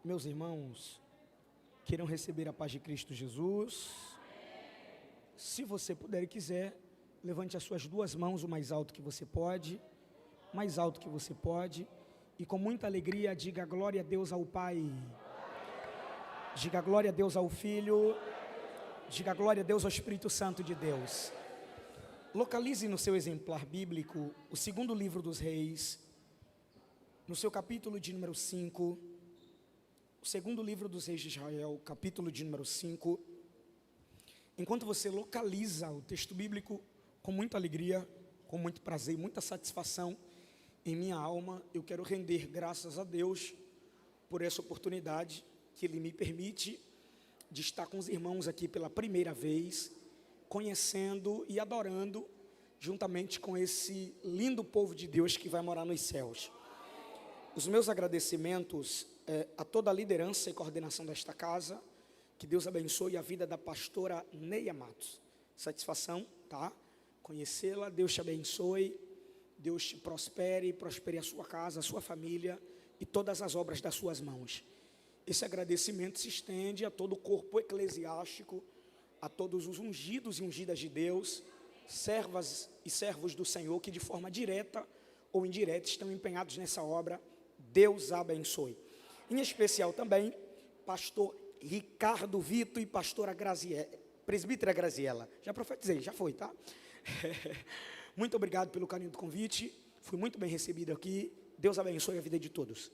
Meus irmãos, queiram receber a paz de Cristo Jesus. Se você puder e quiser, levante as suas duas mãos o mais alto que você pode, mais alto que você pode, e com muita alegria diga glória a Deus ao Pai, diga glória a Deus ao Filho, diga glória a Deus ao Espírito Santo de Deus. Localize no seu exemplar bíblico o segundo livro dos Reis, no seu capítulo de número 5, o segundo livro dos Reis de Israel, capítulo de número 5. Enquanto você localiza o texto bíblico, com muita alegria, com muito prazer, muita satisfação em minha alma, eu quero render graças a Deus por essa oportunidade que Ele me permite de estar com os irmãos aqui pela primeira vez, conhecendo e adorando juntamente com esse lindo povo de Deus que vai morar nos céus. Os meus agradecimentos a toda a liderança e coordenação desta casa. Que Deus abençoe a vida da pastora Neia Matos. Satisfação, tá? Conhecê-la. Deus te abençoe, Deus te prospere a sua casa, a sua família e todas as obras das suas mãos. Esse agradecimento se estende a todo o corpo eclesiástico, a todos os ungidos e ungidas de Deus, servas e servos do Senhor que de forma direta ou indireta estão empenhados nessa obra. Deus abençoe. Em especial também, pastor Ricardo Vito e pastora Graziella, presbítera Graziella. Já profetizei, já foi, tá? Muito obrigado pelo carinho do convite. Fui muito bem recebido aqui. Deus abençoe a vida de todos.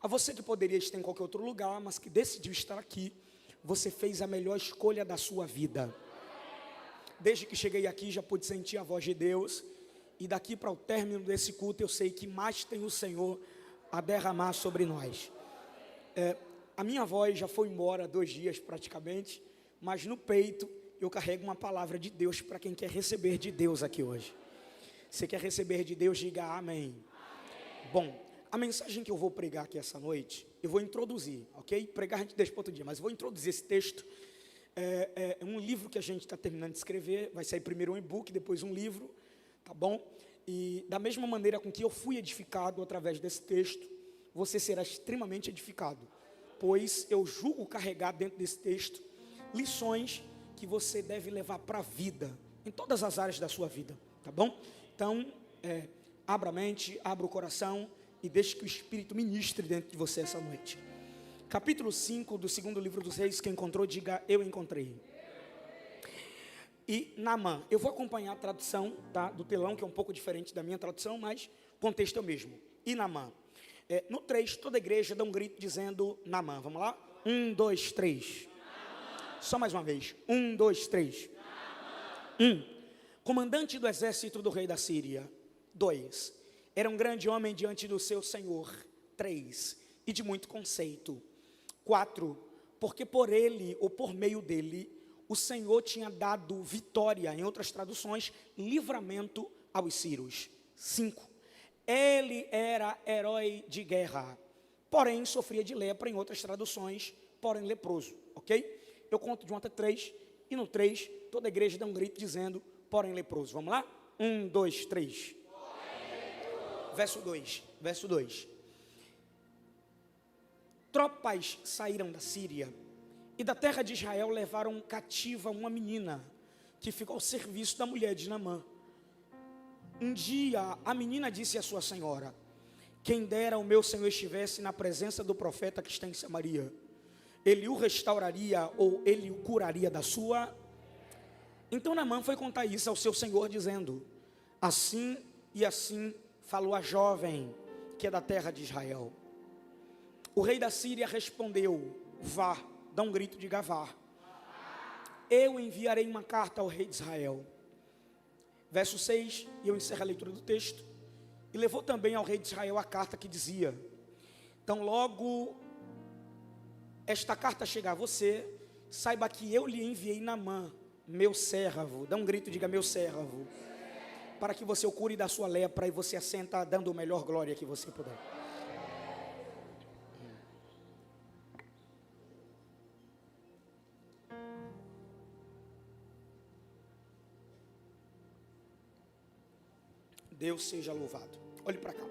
A você que poderia estar em qualquer outro lugar, mas que decidiu estar aqui, você fez a melhor escolha da sua vida. Desde que cheguei aqui, já pude sentir a voz de Deus. E daqui para o término desse culto, eu sei que mais tem o Senhor a derramar sobre nós. A minha voz já foi embora 2 dias praticamente, mas no peito eu carrego uma palavra de Deus para quem quer receber de Deus aqui hoje. Você quer receber de Deus, diga amém. Bom, a mensagem que eu vou pregar aqui essa noite, eu vou introduzir, ok? Pregar a gente deixa para outro dia, mas vou introduzir esse texto. É um livro que a gente está terminando de escrever, vai sair primeiro um e-book, depois um livro, tá bom? E da mesma maneira com que eu fui edificado através desse texto, você será extremamente edificado, pois eu julgo carregar dentro desse texto lições que você deve levar para a vida, em todas as áreas da sua vida, tá bom? Então, abra a mente, abra o coração e deixe que o Espírito ministre dentro de você essa noite. Capítulo 5 do segundo livro dos Reis, quem encontrou, diga eu encontrei. E Naamã, eu vou acompanhar a tradução, tá, do telão, que é um pouco diferente da minha tradução, mas o contexto é o mesmo. E Naamã. No 3, toda a igreja dá um grito dizendo Naamã. Vamos lá? 1, 2, 3. Só mais uma vez. 1, 2, 3. 1. Comandante do exército do rei da Síria. 2. Era um grande homem diante do seu senhor. 3. E de muito conceito. 4. Porque por ele, ou por meio dele, o Senhor tinha dado vitória, em outras traduções, livramento aos sírios. 5. Ele era herói de guerra, porém sofria de lepra, em outras traduções, porém leproso, ok? Eu conto de 1 até 3, e no 3, toda a igreja dá um grito dizendo, porém leproso. Vamos lá? 1, 2, 3. Verso 2. Tropas saíram da Síria, e da terra de Israel levaram cativa uma menina, que ficou ao serviço da mulher de Naamã. Um dia a menina disse à sua senhora, quem dera o meu senhor estivesse na presença do profeta que está em Samaria, ele o restauraria ou ele o curaria da sua. Então Naamã foi contar isso ao seu senhor dizendo, assim e assim falou a jovem que é da terra de Israel. O rei da Síria respondeu, vá, dá um grito de vá. Eu enviarei uma carta ao rei de Israel. Verso 6, e eu encerro a leitura do texto. E levou também ao rei de Israel a carta que dizia, então logo esta carta chegar a você, saiba que eu lhe enviei Naamã, meu servo. Dá um grito, diga meu servo. Para que você o cure da sua lepra e você assenta dando a melhor glória que você puder. Deus seja louvado. Olhe para cá.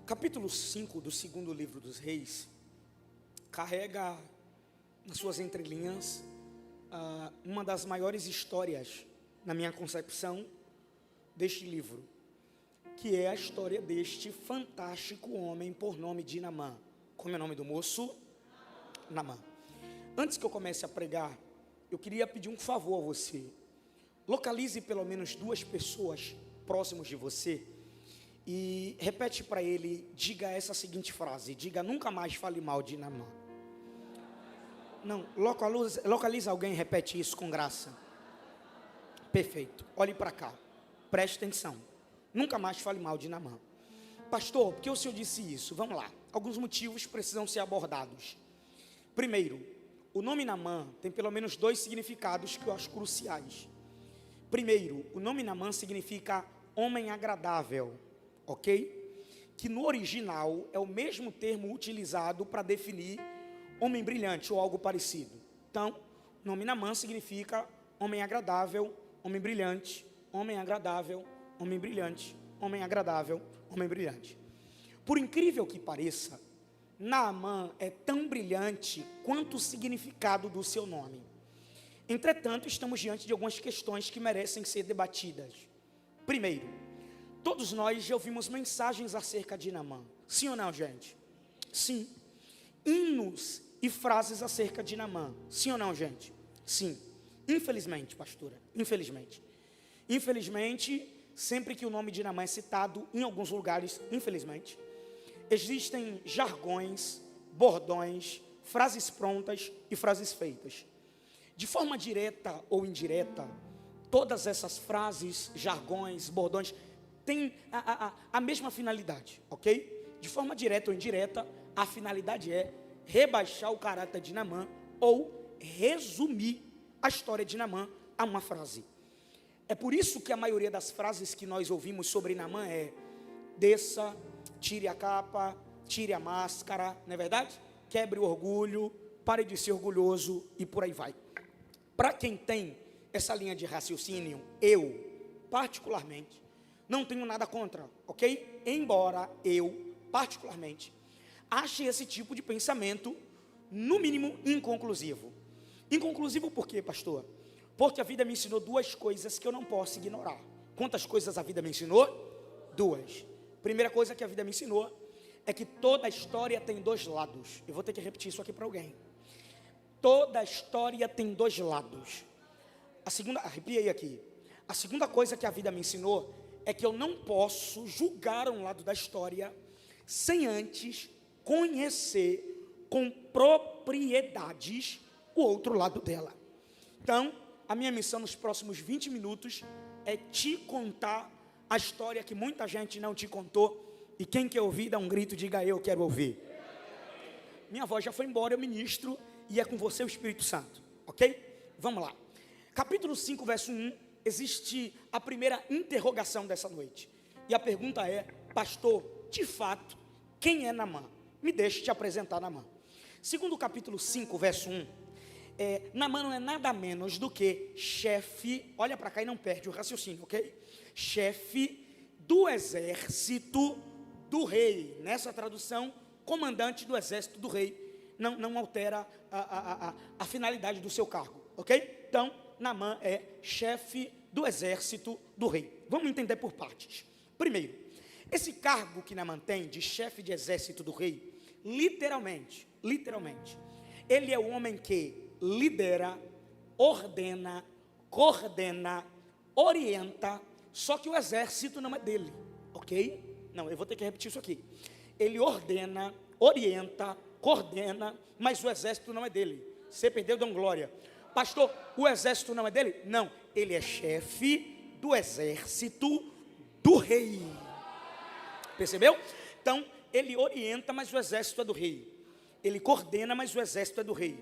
Capítulo 5 do segundo livro dos Reis carrega nas suas entrelinhas uma das maiores histórias, na minha concepção, deste livro, que é a história deste fantástico homem por nome de Naamã. Como é o nome do moço? Naamã. Antes que eu comece a pregar, eu queria pedir um favor a você. Localize pelo menos 2 pessoas próximas de você e repete para ele, diga essa seguinte frase, diga: nunca mais fale mal de Naamã. Não, localiza alguém e repete isso com graça. Perfeito, olhe para cá, preste atenção. Nunca mais fale mal de Naamã. Pastor, por que o senhor disse isso? Vamos lá, alguns motivos precisam ser abordados. Primeiro, o nome Naamã tem pelo menos 2 significados que eu acho cruciais. Primeiro, o nome Naamã significa homem agradável, ok? Que no original é o mesmo termo utilizado para definir homem brilhante ou algo parecido. Então, o nome Naamã significa homem agradável, homem brilhante, homem agradável, homem brilhante, homem agradável, homem brilhante. Por incrível que pareça, Naamã é tão brilhante quanto o significado do seu nome. Entretanto, estamos diante de algumas questões que merecem ser debatidas. Primeiro, todos nós já ouvimos mensagens acerca de Naamã. Sim ou não, gente? Sim. Hinos e frases acerca de Naamã. Sim ou não, gente? Sim. Infelizmente, pastora, infelizmente. Infelizmente, sempre que o nome de Naamã é citado em alguns lugares, infelizmente, existem jargões, bordões, frases prontas e frases feitas. De forma direta ou indireta, todas essas frases, jargões, bordões, têm a mesma finalidade, ok? De forma direta ou indireta, a finalidade é rebaixar o caráter de Naamã ou resumir a história de Naamã a uma frase. É por isso que a maioria das frases que nós ouvimos sobre Naamã é: desça, tire a capa, tire a máscara, não é verdade? Quebre o orgulho, pare de ser orgulhoso e por aí vai. Para quem tem essa linha de raciocínio, eu, particularmente, não tenho nada contra, ok? Embora eu, particularmente, ache esse tipo de pensamento, no mínimo, inconclusivo. Inconclusivo por quê, pastor? Porque a vida me ensinou 2 coisas que eu não posso ignorar. Quantas coisas a vida me ensinou? 2. Primeira coisa que a vida me ensinou é que toda história tem 2 lados. Eu vou ter que repetir isso aqui para alguém. Toda história tem 2 lados. A segunda, arrepiei aqui. A segunda coisa que a vida me ensinou é que eu não posso julgar um lado da história sem antes conhecer com propriedades o outro lado dela. Então, a minha missão nos próximos 20 minutos é te contar a história que muita gente não te contou. E quem quer ouvir, dá um grito, diga: eu quero ouvir. Minha voz já foi embora, eu ministro, e é com você o Espírito Santo, ok? Vamos lá. Capítulo 5, verso 1, existe a primeira interrogação dessa noite. E a pergunta é: pastor, de fato, quem é Naamã? Me deixe te apresentar Naamã. Segundo o capítulo 5, verso 1, Naamã não é nada menos do que chefe, olha para cá e não perde o raciocínio, ok? Chefe do exército do rei. Nessa tradução, comandante do exército do rei. Não altera a finalidade do seu cargo, ok? Então, Naamã é chefe do exército do rei. Vamos entender por partes. Primeiro, esse cargo que Naamã tem de chefe de exército do rei, literalmente, ele é o homem que lidera, ordena, coordena, orienta, só que o exército não é dele, ok? Não, eu vou ter que repetir isso aqui. Ele ordena, orienta, coordena, mas o exército não é dele. Você perdeu, dão glória. Pastor, o exército não é dele? Não, ele é chefe do exército do rei. Percebeu? Então, ele orienta, mas o exército é do rei. Ele coordena, mas o exército é do rei.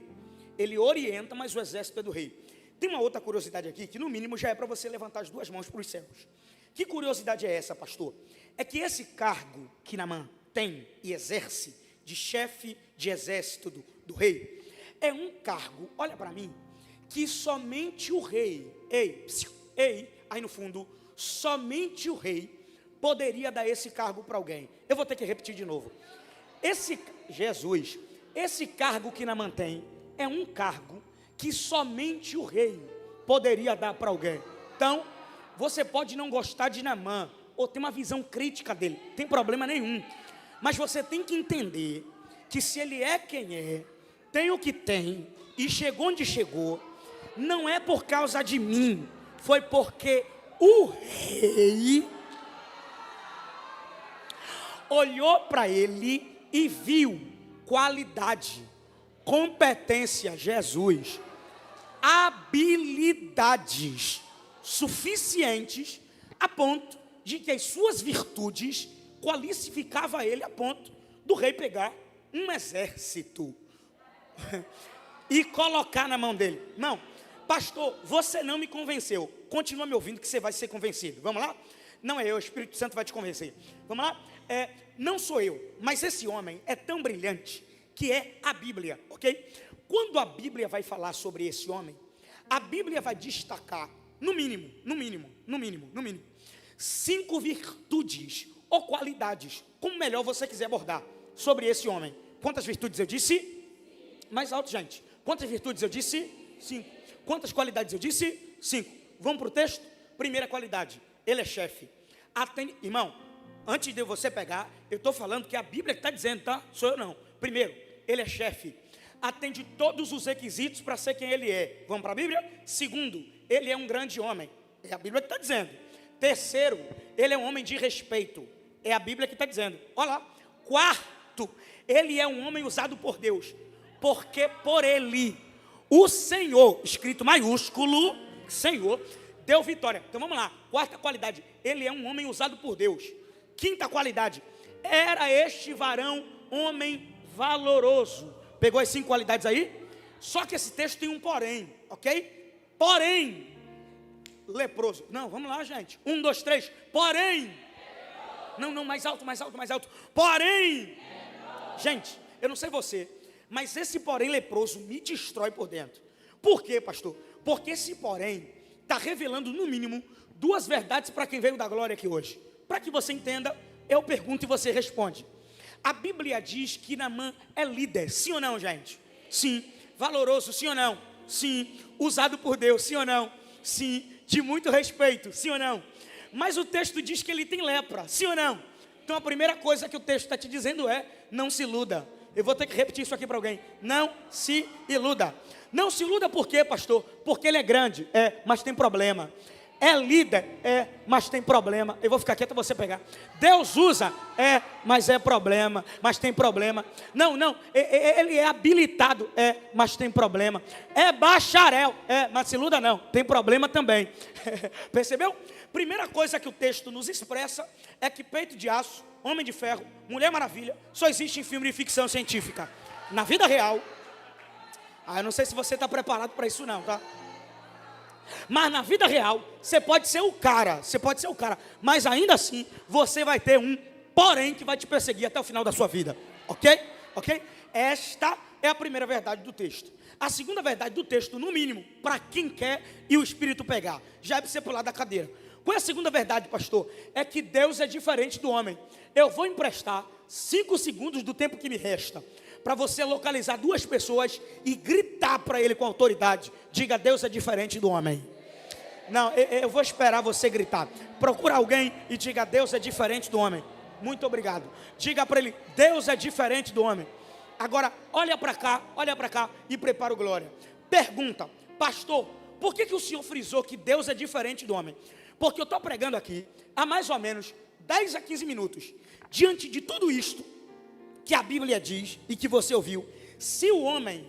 Ele orienta, mas o exército é do rei. Tem uma outra curiosidade aqui, que no mínimo já é para você levantar as 2 mãos para os céus. Que curiosidade é essa, pastor? É que esse cargo que Naamã tem e exerce, de chefe de exército do rei, é um cargo, olha para mim, que somente o rei, aí no fundo, somente o rei poderia dar esse cargo para alguém. Eu vou ter que repetir de novo. Esse cargo que Naamã tem é um cargo que somente o rei poderia dar para alguém. Então, você pode não gostar de Naamã, ou ter uma visão crítica dele, não tem problema nenhum. Mas você tem que entender que se ele é quem é, tem o que tem, e chegou onde chegou, não é por causa de mim, foi porque o rei olhou para ele e viu qualidade, competência, Jesus, habilidades suficientes a ponto de que as suas virtudes qualificavam ele a ponto do rei pegar um exército e colocar na mão dele. Não, pastor, você não me convenceu. Continua me ouvindo que você vai ser convencido. Vamos lá? Não é eu, o Espírito Santo vai te convencer. Vamos lá? Não sou eu, mas esse homem é tão brilhante que é a Bíblia, ok? Quando a Bíblia vai falar sobre esse homem, a Bíblia vai destacar, no mínimo, 5 virtudes ou qualidades, como melhor você quiser abordar, sobre esse homem. Quantas virtudes eu disse? Mais alto, gente. Quantas virtudes eu disse? 5. Quantas qualidades eu disse? 5. Vamos para o texto? Primeira qualidade, ele é chefe. Irmão, antes de você pegar, eu estou falando que a Bíblia está dizendo, tá? Sou eu não. Primeiro, ele é chefe. Atende todos os requisitos para ser quem ele é. Vamos para a Bíblia? Segundo, ele é um grande homem. É a Bíblia que está dizendo. Terceiro, ele é um homem de respeito. É a Bíblia que está dizendo. Olha lá. Quarto, ele é um homem usado por Deus. Porque por ele, o Senhor, escrito maiúsculo, Senhor, deu vitória. Então vamos lá. Quarta qualidade, ele é um homem usado por Deus. Quinta qualidade, era este varão homem valoroso. Pegou as 5 qualidades aí? Só que esse texto tem um porém, ok? Porém, leproso. Não, vamos lá, gente. 1, 2, 3. Porém. Não, mais alto. Porém. Gente, eu não sei você, mas esse porém leproso me destrói por dentro. Por quê, pastor? Porque esse porém está revelando, no mínimo, 2 verdades para quem veio da glória aqui hoje. Para que você entenda, eu pergunto e você responde. A Bíblia diz que Naamã é líder, sim ou não, gente? Sim. Valoroso, sim ou não? Sim. Usado por Deus, sim ou não? Sim. De muito respeito, sim ou não? Mas o texto diz que ele tem lepra, sim ou não? Então a primeira coisa que o texto está te dizendo é: não se iluda. Eu vou ter que repetir isso aqui para alguém. Não se iluda. Não se iluda por quê, pastor? Porque ele é grande, mas tem problema. É líder, mas tem problema. Eu vou ficar quieto para você pegar. Deus usa, mas é problema, mas tem problema. Não, ele é habilitado, mas tem problema. É bacharel, mas se iluda não, tem problema também. Percebeu? Primeira coisa que o texto nos expressa é que peito de aço, homem de ferro, mulher maravilha, só existe em filme de ficção científica. Na vida real, eu não sei se você está preparado para isso não, tá? Mas na vida real, você pode ser o cara, mas ainda assim, você vai ter um porém que vai te perseguir até o final da sua vida, ok? Esta é a primeira verdade do texto. A segunda verdade do texto, no mínimo, para quem quer e o Espírito pegar, já é para você pular da cadeira. Qual é a segunda verdade, pastor? É que Deus é diferente do homem. Eu vou emprestar 5 segundos do tempo que me resta para você localizar 2 pessoas e gritar para ele com autoridade: diga, Deus é diferente do homem. Não, eu vou esperar você gritar. Procura alguém e diga, Deus é diferente do homem. Muito obrigado. Diga para ele, Deus é diferente do homem. Agora, olha para cá e prepara o glória. Pergunta, pastor, por que o senhor frisou que Deus é diferente do homem? Porque eu estou pregando aqui há mais ou menos 10 a 15 minutos. Diante de tudo isto que a Bíblia diz e que você ouviu, se o homem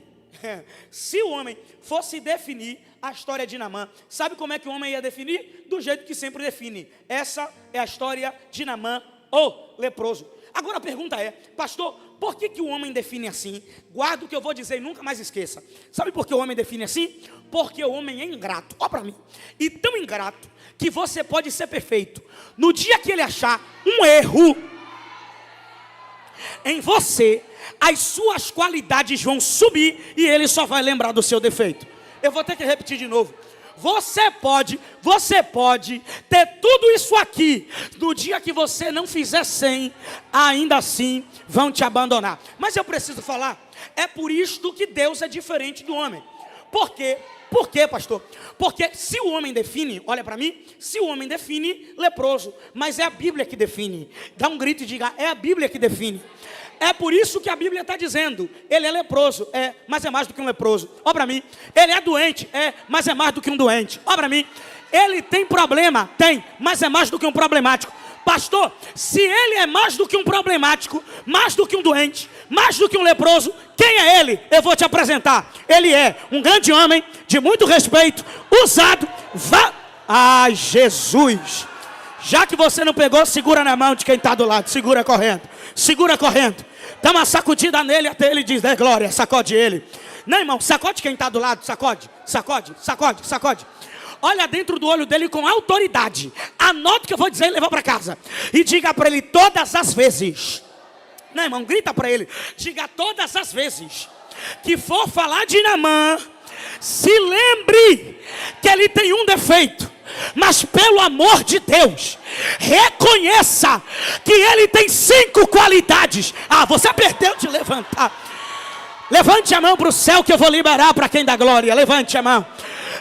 fosse definir a história de Naamã, sabe como é que o homem ia definir? Do jeito que sempre define. Essa é a história de Naamã, o leproso. Agora a pergunta é, pastor, por que o homem define assim? Guarda o que eu vou dizer e nunca mais esqueça. Sabe por que o homem define assim? Porque o homem é ingrato, olha para mim, e tão ingrato que você pode ser perfeito. No dia que ele achar um erro em você, as suas qualidades vão subir e ele só vai lembrar do seu defeito. Eu vou ter que repetir de novo. Você pode ter tudo isso aqui. No dia que você não fizer 100, ainda assim vão te abandonar. Mas eu preciso falar, é por isto que Deus é diferente do homem. Por quê? Por quê, pastor? Porque se o homem define, olha para mim, se o homem define, leproso, mas é a Bíblia que define. Dá um grito e diga, é a Bíblia que define. É por isso que a Bíblia está dizendo, ele é leproso, mas é mais do que um leproso. Olha para mim, ele é doente, mas é mais do que um doente. Olha para mim, ele tem problema, tem, mas é mais do que um problemático. Pastor, se ele é mais do que um problemático, mais do que um doente, mais do que um leproso, quem é ele? Eu vou te apresentar. Ele é um grande homem, de muito respeito, usado, Ai, Jesus! Já que você não pegou, segura na mão de quem está do lado, segura correndo, dá uma sacudida nele até ele dizer glória, sacode ele. Não, irmão, sacode quem está do lado, sacode. Olha dentro do olho dele com autoridade. Anota o que eu vou dizer e leva para casa. E diga para ele todas as vezes. Não, irmão, grita para ele. Diga todas as vezes que for falar de Naamã, se lembre que ele tem um defeito. Mas pelo amor de Deus, reconheça que ele tem 5 qualidades. Você perdeu de levantar. Levante a mão para o céu que eu vou liberar para quem dá glória. Levante a mão.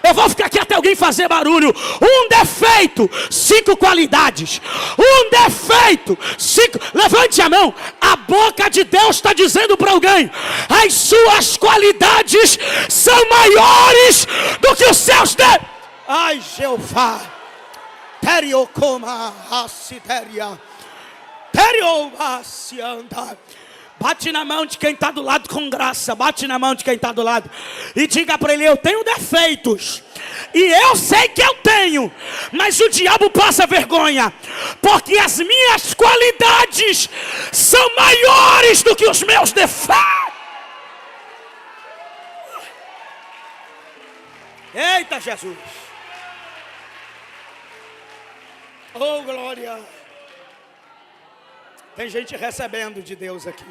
Eu vou ficar aqui até alguém fazer barulho. Um defeito, 5 qualidades. Um defeito, 5. Levante a mão. A boca de Deus está dizendo para alguém: as suas qualidades são maiores do que os seus defeitos. Ai, Jeová. Teriocoma acideria. Teriomasianda. Bate na mão de quem está do lado com graça. Bate na mão de quem está do lado. E diga para ele: eu tenho defeitos. E eu sei que eu tenho. Mas o diabo passa vergonha. Porque as minhas qualidades são maiores do que os meus defeitos. Eita, Jesus. Oh, glória. Tem gente recebendo de Deus aqui.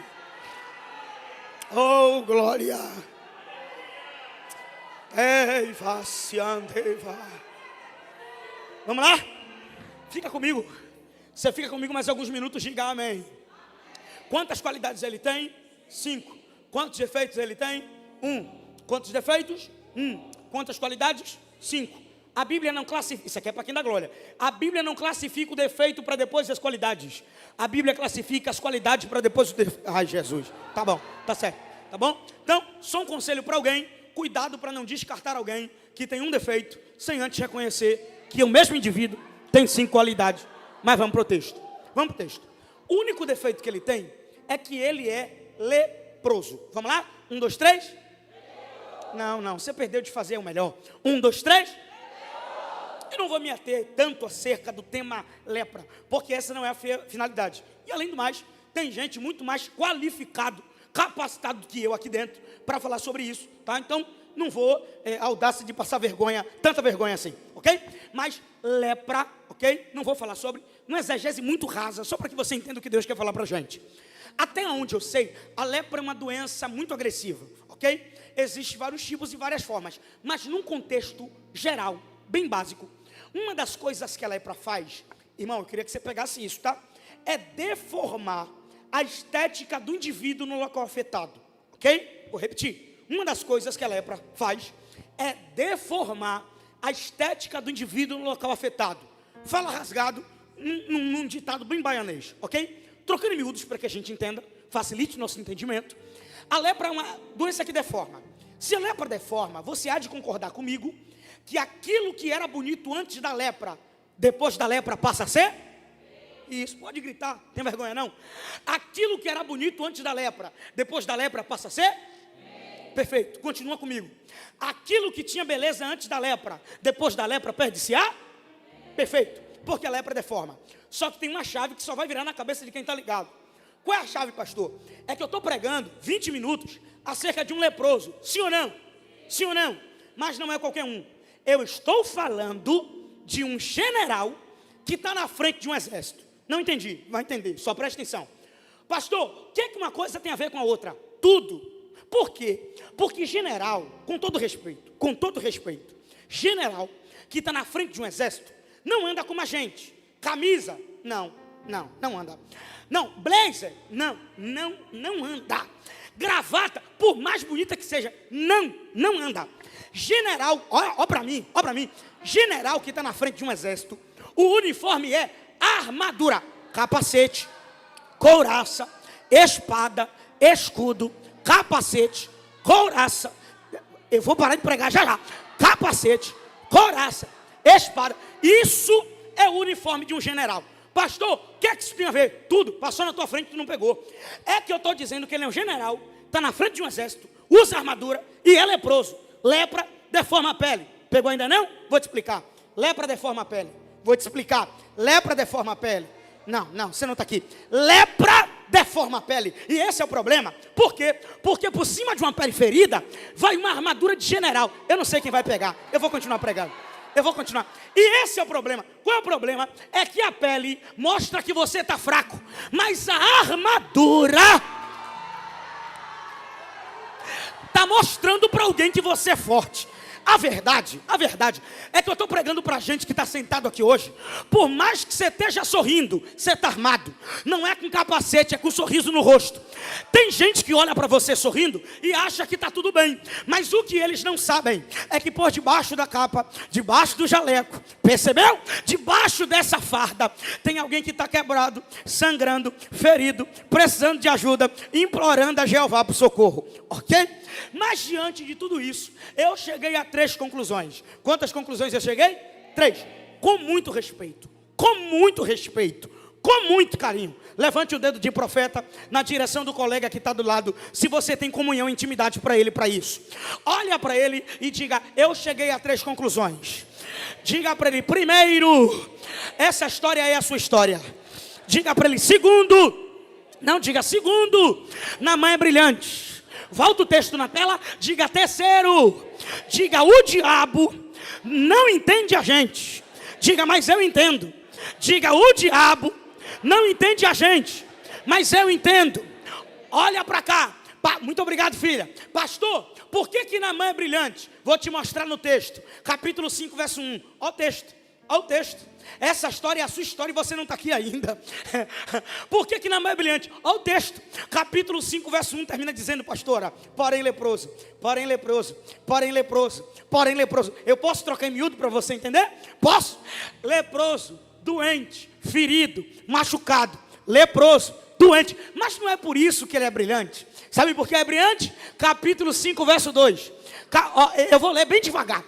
Oh, glória. Eiva, siandeva. Vamos lá? Fica comigo. Você fica comigo mais alguns minutos, diga amém. Quantas qualidades ele tem? 5. Quantos defeitos ele tem? 1. Quantos defeitos? 1. Quantas qualidades? 5. A Bíblia não classifica, isso aqui é para quem dá glória. A Bíblia não classifica o defeito para depois as qualidades. A Bíblia classifica as qualidades para depois o defeito. Ai, Jesus, tá bom, tá certo, tá bom? Então, só um conselho para alguém: cuidado para não descartar alguém que tem um defeito, sem antes reconhecer que o mesmo indivíduo tem 5 qualidades. Mas vamos para o texto. O único defeito que ele tem é que ele é leproso. Vamos lá? 1, 2, 3. Não, você perdeu de fazer o melhor. 1, 2, 3. Eu não vou me ater tanto acerca do tema lepra, porque essa não é a finalidade. E além do mais, tem gente muito mais qualificado, capacitado do que eu aqui dentro para falar sobre isso, tá? Então, não vou audácia de passar vergonha, tanta vergonha assim, ok? Mas lepra, ok? Não vou falar sobre, uma exegese muito rasa, só para que você entenda o que Deus quer falar para a gente. Até onde eu sei, a lepra é uma doença muito agressiva, ok? Existem vários tipos e várias formas, mas num contexto geral, bem básico, uma das coisas que a lepra faz, irmão, eu queria que você pegasse isso, tá? É deformar a estética do indivíduo no local afetado, ok? Vou repetir. Uma das coisas que a lepra faz é deformar a estética do indivíduo no local afetado. Fala rasgado, num ditado bem baianês, ok? Trocando em miúdos para que a gente entenda, facilite o nosso entendimento. A lepra é uma doença que deforma. Se a lepra deforma, você há de concordar comigo que aquilo que era bonito antes da lepra, depois da lepra passa a ser? Isso, pode gritar, tem vergonha não? Aquilo que era bonito antes da lepra, depois da lepra passa a ser? Perfeito, continua comigo. Aquilo que tinha beleza antes da lepra, depois da lepra perde-se a? Perfeito, porque a lepra deforma. Só que tem uma chave que só vai virar na cabeça de quem está ligado. Qual é a chave, pastor? É que eu estou pregando 20 minutos acerca de um leproso, sim ou não? Sim ou não? Mas não é qualquer um. Eu estou falando de um general que está na frente de um exército. Não entendi, vai entender, só presta atenção. Pastor, o que uma coisa tem a ver com a outra? Tudo. Por quê? Porque general, com todo respeito, general que está na frente de um exército, não anda como a gente. Camisa, não anda. Não, blazer, não anda. Gravata, por mais bonita que seja, não anda. General, ó para mim. General que está na frente de um exército, o uniforme é armadura, capacete, couraça, espada, escudo, capacete, couraça. Eu vou parar de pregar já. Capacete, couraça, espada. Isso é o uniforme de um general. Pastor, o que é que isso tem a ver? Tudo, passou na tua frente e tu não pegou. É que eu estou dizendo que ele é um general, está na frente de um exército, usa armadura e é leproso. Lepra deforma a pele. Pegou ainda não? Vou te explicar. Lepra deforma a pele. Vou te explicar. Lepra deforma a pele. Não, você não está aqui. Lepra deforma a pele. E esse é o problema. Por quê? Porque por cima de uma pele ferida vai uma armadura de general. Eu não sei quem vai pegar. Eu vou continuar pregando. E esse é o problema. Qual é o problema? É que a pele mostra que você está fraco, mas a armadura está mostrando para alguém que você é forte. A verdade é que eu estou pregando para gente que está sentado aqui hoje. Por mais que você esteja sorrindo, você está armado. Não é com capacete, é com sorriso no rosto. Tem gente que olha para você sorrindo e acha que está tudo bem. Mas o que eles não sabem é que por debaixo da capa, debaixo do jaleco, percebeu? Debaixo dessa farda tem alguém que está quebrado, sangrando, ferido, precisando de ajuda, implorando a Jeová por socorro. Ok? Mas diante de tudo isso, eu cheguei a 3 conclusões. Quantas conclusões eu cheguei? 3. Com muito respeito, com muito carinho. Levante o dedo de profeta na direção do colega que está do lado, se você tem comunhão e intimidade para ele, para isso. Olha para ele e diga: eu cheguei a 3 conclusões. Diga para ele: primeiro, essa história é a sua história. Diga para ele: segundo, na mãe é brilhante. Volta o texto na tela, diga: terceiro, diga: o diabo não entende a gente. Diga: mas eu entendo. Diga: o diabo não entende a gente, mas eu entendo. Olha para cá. Muito obrigado, filha. Pastor, por que Naamã é brilhante? Vou te mostrar no texto, capítulo 5, verso 1. Olha o texto. Essa história é a sua história e você não está aqui ainda. Por que Naamã é brilhante? Olha o texto, capítulo 5, verso 1, termina dizendo: pastora, porém leproso. Eu posso trocar em miúdo para você entender? Posso? Leproso, doente, ferido, machucado. Leproso, doente. Mas não é por isso que ele é brilhante. Sabe por que é brilhante? Capítulo 5, verso 2. Eu vou ler bem devagar.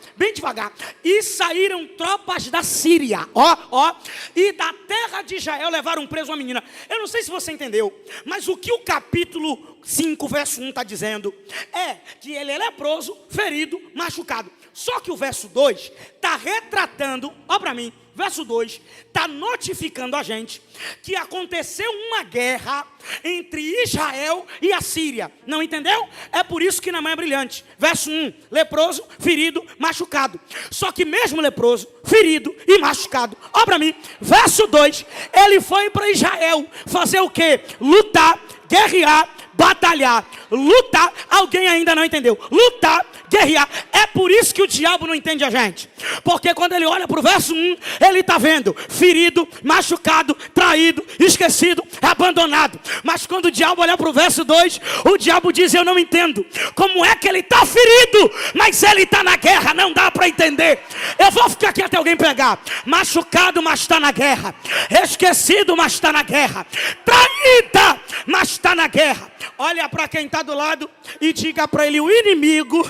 E saíram tropas da Síria, e da terra de Israel levaram preso uma menina. Eu não sei se você entendeu, mas o que o capítulo 5, verso 1 está dizendo é que ele é leproso, ferido, machucado. Só que o verso 2 está retratando, ó para mim, verso 2 está notificando a gente que aconteceu uma guerra entre Israel e a Síria. Não entendeu? É por isso que Naamã é brilhante. Verso 1, leproso, ferido, machucado. Só que mesmo leproso, ferido e machucado, ó para mim, verso 2, ele foi para Israel fazer o quê? Lutar, guerrear, batalhar. Lutar, alguém ainda não entendeu. Lutar, guerrear. É por isso que o diabo não entende a gente. Porque quando ele olha para o verso 1, ele está vendo ferido, machucado, traído, esquecido, abandonado. Mas quando o diabo olha para o verso 2, o diabo diz: eu não entendo. Como é que ele está ferido, mas ele está na guerra? Não dá para entender. Eu vou ficar aqui até alguém pegar. Machucado, mas está na guerra. Esquecido, mas está na guerra. Traída, mas está na guerra. Olha para quem está do lado e diga para ele: o inimigo,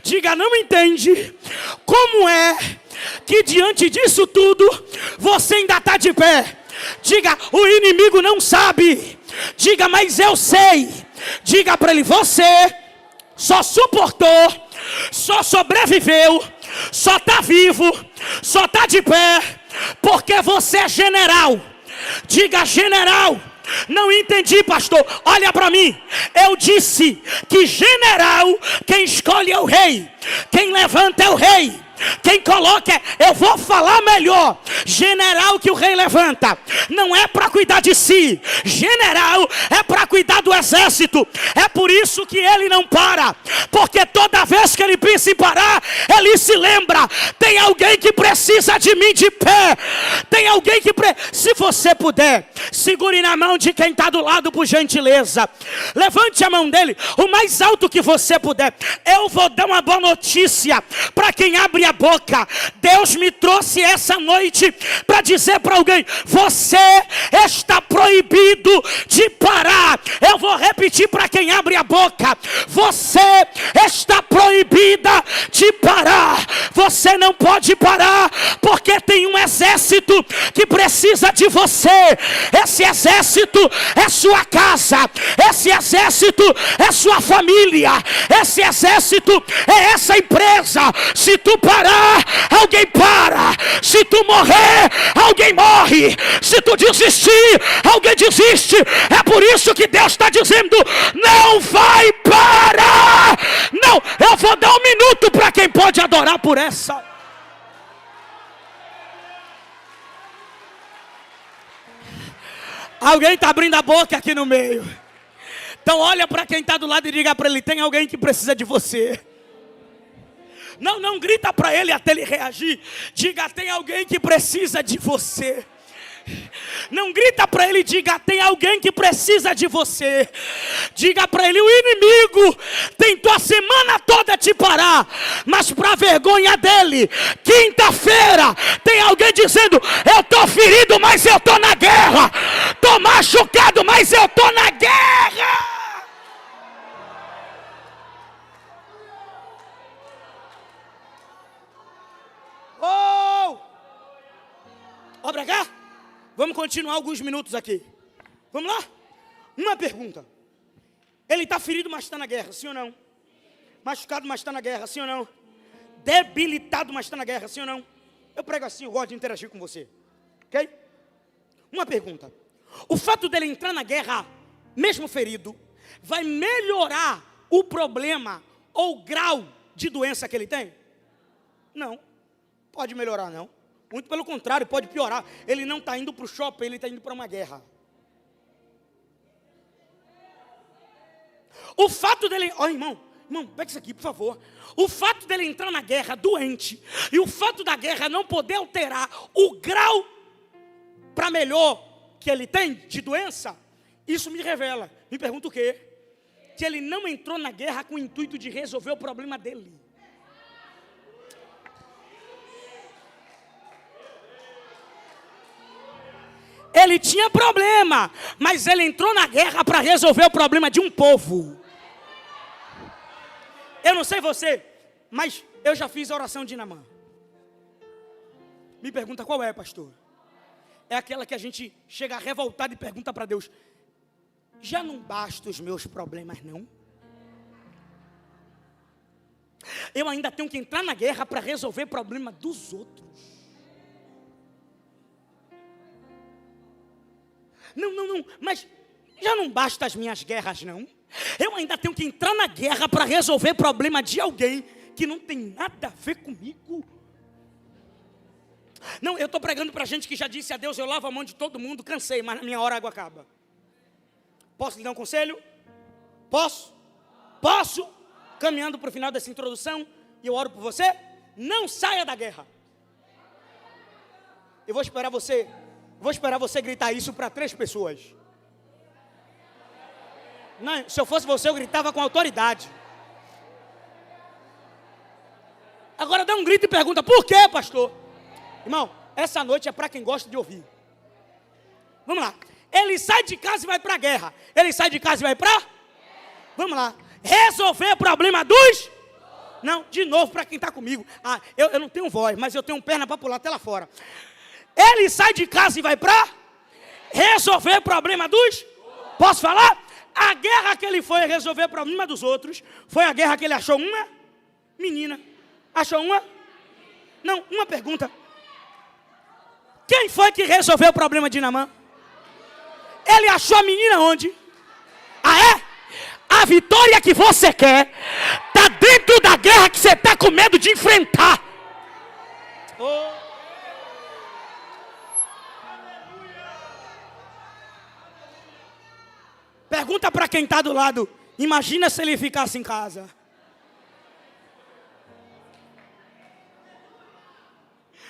diga, não entende como é que diante disso tudo você ainda está de pé. Diga: o inimigo não sabe. Diga: mas eu sei. Diga para ele: você só suportou, só sobreviveu, só está vivo, só está de pé porque você é general. Diga: general. Não entendi, pastor. Olha para mim. Eu disse que general, quem escolhe é o rei, quem levanta é o rei. Quem coloca eu vou falar melhor. General que o rei levanta não é para cuidar de si. General é para cuidar do exército. É por isso que ele não para. Porque toda vez que ele pensa em parar, ele se lembra: tem alguém que precisa de mim de pé. Tem alguém que se você puder, segure na mão de quem está do lado por gentileza. Levante a mão dele o mais alto que você puder. Eu vou dar uma boa notícia para quem abre a boca. Deus me trouxe essa noite para dizer para alguém: você está proibido de parar. Eu vou repetir para quem abre a boca: você está proibida de parar. Você não pode parar, porque tem um exército que precisa de você. Esse exército é sua casa, esse exército é sua família, esse exército é essa empresa. Se tu parar, alguém para. Se tu morrer, alguém morre. Se tu desistir, alguém desiste. É por isso que Deus está dizendo: não vai parar. Não, eu vou dar 1 minuto para quem pode adorar por essa. Alguém está abrindo a boca aqui no meio. Então olha para quem está do lado e diga para ele: tem alguém que precisa de você. Não grita para ele até ele reagir. Diga: tem alguém que precisa de você. Não grita para ele, diga: tem alguém que precisa de você. Diga para ele: o inimigo tentou a semana toda te parar, mas para vergonha dele, quinta-feira tem alguém dizendo: eu estou ferido, mas eu estou na guerra. Estou machucado, mas eu estou na guerra. Oh! Ó pra cá. Vamos continuar alguns minutos aqui. Vamos lá? Uma pergunta. Ele está ferido, mas está na guerra, sim ou não? Machucado, mas está na guerra, sim ou não? Debilitado, mas está na guerra, sim ou não? Eu prego assim, eu gosto de interagir com você. Ok? Uma pergunta. O fato dele entrar na guerra, mesmo ferido, vai melhorar o problema ou o grau de doença que ele tem? Não. Pode melhorar, não. Muito pelo contrário, pode piorar. Ele não está indo para o shopping, ele está indo para uma guerra. O fato dele... Ó, irmão, pega isso aqui, por favor. O fato dele entrar na guerra doente e o fato da guerra não poder alterar o grau para melhor que ele tem de doença, isso me revela. Me pergunta o quê? Que ele não entrou na guerra com o intuito de resolver o problema dele. Ele tinha problema, mas ele entrou na guerra para resolver o problema de um povo. Eu não sei você, mas eu já fiz a oração de Naamã. Me pergunta qual é, pastor? É aquela que a gente chega revoltado e pergunta para Deus: já não basta os meus problemas, não? Eu ainda tenho que entrar na guerra para resolver o problema dos outros. Não, mas já não basta as minhas guerras, não? Eu ainda tenho que entrar na guerra para resolver o problema de alguém que não tem nada a ver comigo. Não, eu estou pregando para gente que já disse a Deus: eu lavo a mão de todo mundo, cansei, mas na minha hora a água acaba. Posso lhe dar um conselho? Posso? Caminhando para o final dessa introdução, e eu oro por você: não saia da guerra. Eu vou esperar você gritar isso para 3 pessoas. Não, se eu fosse você, eu gritava com autoridade. Agora dá um grito e pergunta: por quê, pastor? Irmão, essa noite é para quem gosta de ouvir. Vamos lá. Ele sai de casa e vai para a guerra. Ele sai de casa e vai para? Vamos lá. Resolver o problema dos? Não, de novo para quem está comigo. Eu não tenho voz, mas eu tenho perna para pular até lá fora. Ele sai de casa e vai para? Resolver o problema dos? Posso falar? A guerra que ele foi resolver o problema dos outros foi a guerra que ele achou uma menina. Achou uma? Não, uma pergunta. Quem foi que resolveu o problema de Naamã? Ele achou a menina onde? É? A vitória que você quer está dentro da guerra que você está com medo de enfrentar. Oh. Pergunta para quem está do lado. Imagina se ele ficasse em casa.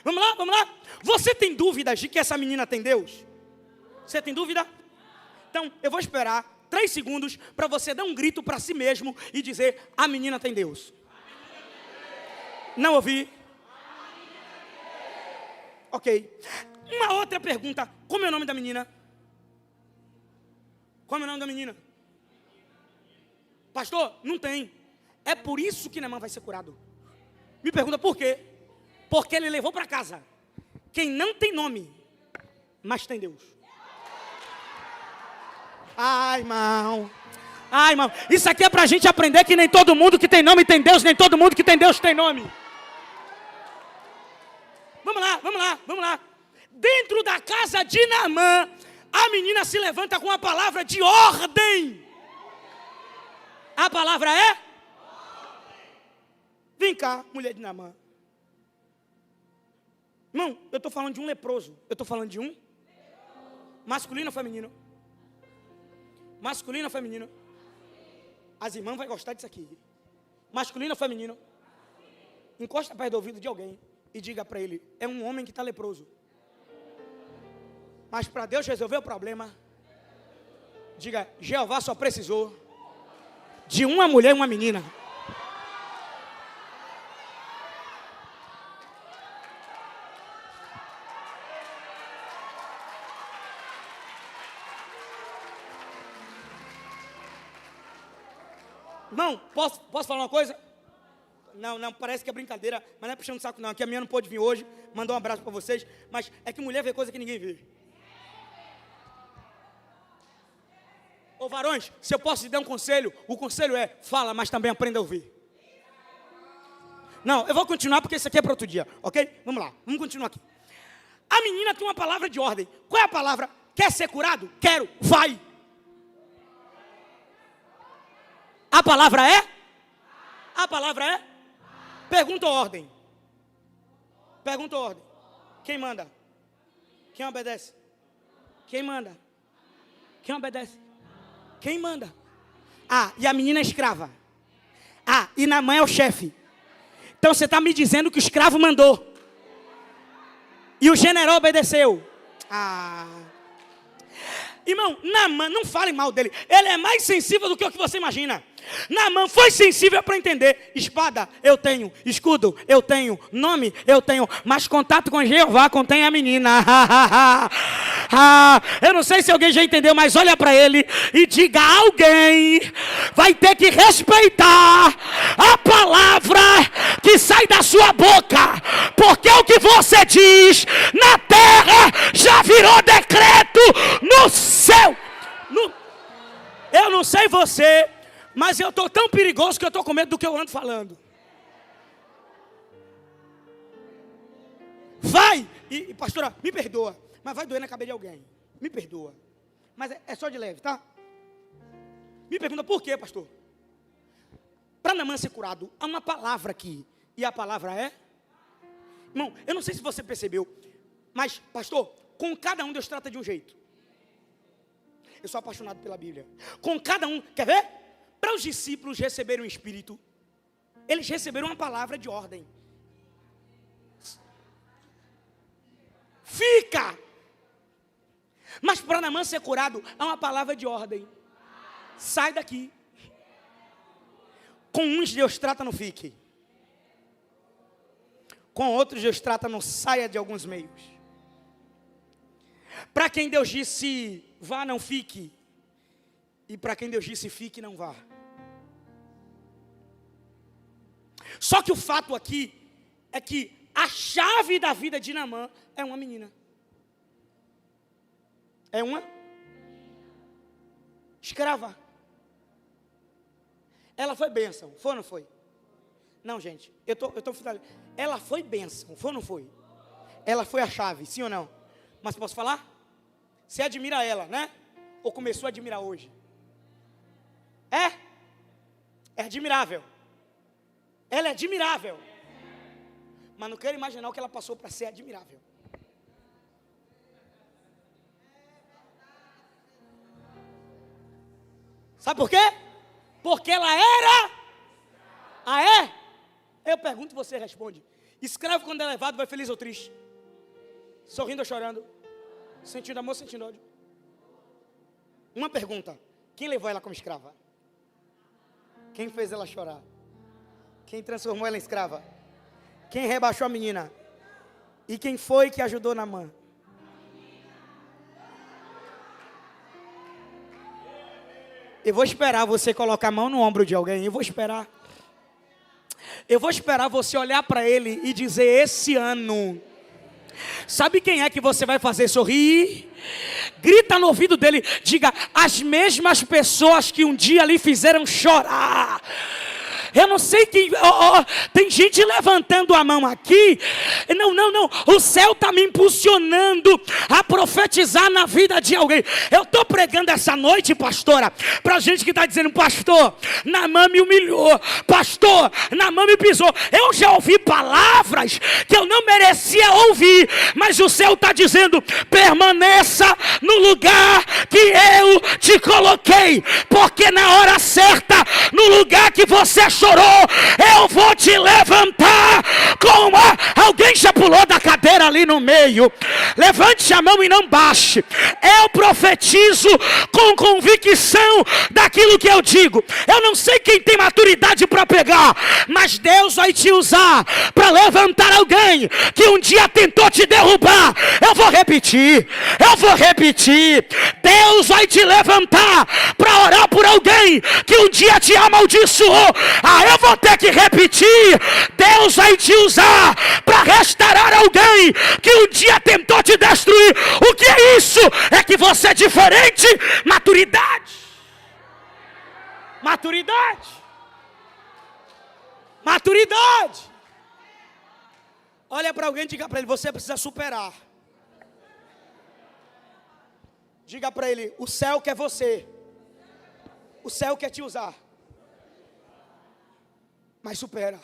Vamos lá, vamos lá. Você tem dúvidas de que essa menina tem Deus? Você tem dúvida? Então, eu vou esperar 3 segundos para você dar um grito para si mesmo e dizer: a menina tem Deus. Não ouvi? Ok. Uma outra pergunta. Como é o nome da menina? Como é o nome da menina? Pastor, não tem. É por isso que Naamã vai ser curado. Me pergunta por quê? Porque ele levou para casa quem não tem nome, mas tem Deus. Ai, irmão. Ai, irmão. Isso aqui é para a gente aprender que nem todo mundo que tem nome tem Deus, nem todo mundo que tem Deus tem nome. Vamos lá, vamos lá, vamos lá. Dentro da casa de Naamã, a menina se levanta com a palavra de ordem. A palavra é? Vem cá, mulher de Naamã. Irmão, eu estou falando de um leproso. Eu estou falando de um? Masculino ou feminino? Masculino ou feminino? As irmãs vão gostar disso aqui. Masculino ou feminino? Encosta perto do ouvido de alguém e diga para ele: é um homem que está leproso. Mas para Deus resolver o problema, diga: Jeová só precisou de uma mulher e uma menina. Irmão, posso falar uma coisa? Não, parece que é brincadeira, mas não é puxando o saco não, que a minha não pôde vir hoje, mandou um abraço para vocês, mas é que mulher vê coisa que ninguém vê. Ô varões, se eu posso te dar um conselho, o conselho é: fala, mas também aprenda a ouvir. Não, eu vou continuar porque isso aqui é para outro dia, ok? Vamos lá, vamos continuar aqui. A menina tem uma palavra de ordem. Qual é a palavra? Quer ser curado? Quero, vai. A palavra é? A palavra é? Pergunta ou ordem? Pergunta ou ordem? Quem manda? Quem obedece? Quem manda? Quem obedece? Quem manda? Ah, e a menina é escrava. Ah, e Naamã é o chefe. Então você está me dizendo que o escravo mandou e o general obedeceu. Ah. Irmão, Naamã, não fale mal dele. Ele é mais sensível do que o que você imagina. Naamã foi sensível para entender: espada eu tenho, escudo eu tenho, nome eu tenho, mas contato com Jeová contém a menina. Eu não sei se alguém já entendeu, mas olha para ele e diga: alguém vai ter que respeitar a palavra que sai da sua boca, porque o que você diz na terra já virou decreto no céu. Eu não sei você, mas eu estou tão perigoso que eu estou com medo do que eu ando falando. Vai! E pastora, me perdoa, mas vai doer na cabeça de alguém. Me perdoa. Mas é só de leve, tá? Me pergunta por quê, pastor? Para Naamã ser curado, há uma palavra aqui. E a palavra é? Irmão, eu não sei se você percebeu, mas, pastor, com cada um Deus trata de um jeito. Eu sou apaixonado pela Bíblia. Com cada um, quer ver? Para os discípulos receberem o Espírito, eles receberam uma palavra de ordem. Fica! Mas para Naamã ser curado, há uma palavra de ordem: sai daqui. Com uns Deus trata no fique. Com outros Deus trata no saia de alguns meios. Para quem Deus disse vá, não fique. E para quem Deus disse fique, não vá. Só que o fato aqui é que a chave da vida de Naamã é uma menina. É uma escrava. Ela foi bênção, foi ou não foi? Não, gente, eu tô finalizando. Ela foi bênção, foi ou não foi? Ela foi a chave, sim ou não? Mas posso falar? Você admira ela, né? Ou começou a admirar hoje? É admirável. Ela é admirável. Mas não quero imaginar o que ela passou para ser admirável. Sabe por quê? Porque ela era. Ah, é? Eu pergunto e você responde. Escravo quando é levado, vai feliz ou triste? Sorrindo ou chorando? Sentindo amor, sentindo ódio? Uma pergunta. Quem levou ela como escrava? Quem fez ela chorar? Quem transformou ela em escrava? Quem rebaixou a menina? E quem foi que ajudou na mão? Eu vou esperar você colocar a mão no ombro de alguém. Eu vou esperar. Eu vou esperar você olhar para ele e dizer: esse ano, sabe quem é que você vai fazer sorrir? Grita no ouvido dele, diga: as mesmas pessoas que um dia lhe fizeram chorar. Eu não sei quem, tem gente levantando a mão aqui. Não, o céu está me impulsionando a profetizar na vida de alguém. Eu estou pregando essa noite, pastora, para gente que está dizendo: pastor, Naamã me humilhou, pastor, Naamã me pisou. Eu já ouvi palavras que eu não merecia ouvir, mas o céu está dizendo: permaneça no lugar que eu te coloquei, porque na hora certa, no lugar que você chorou, eu vou te levantar com alguém já pulou da cadeira ali no meio. Levante a mão e não baixe. Eu profetizo com convicção daquilo que eu digo. Eu não sei quem tem maturidade para pegar, mas Deus vai te usar para levantar alguém que um dia tentou te derrubar. Eu vou repetir. Deus vai te levantar para orar por alguém que um dia te amaldiçoou. Eu vou ter que repetir. Deus vai te usar para restaurar alguém que um dia tentou te destruir. O que é isso? É que você é diferente. Maturidade. Olha para alguém e diga para ele: você precisa superar. Diga para ele: o céu quer você. O céu quer te usar. Mas supera.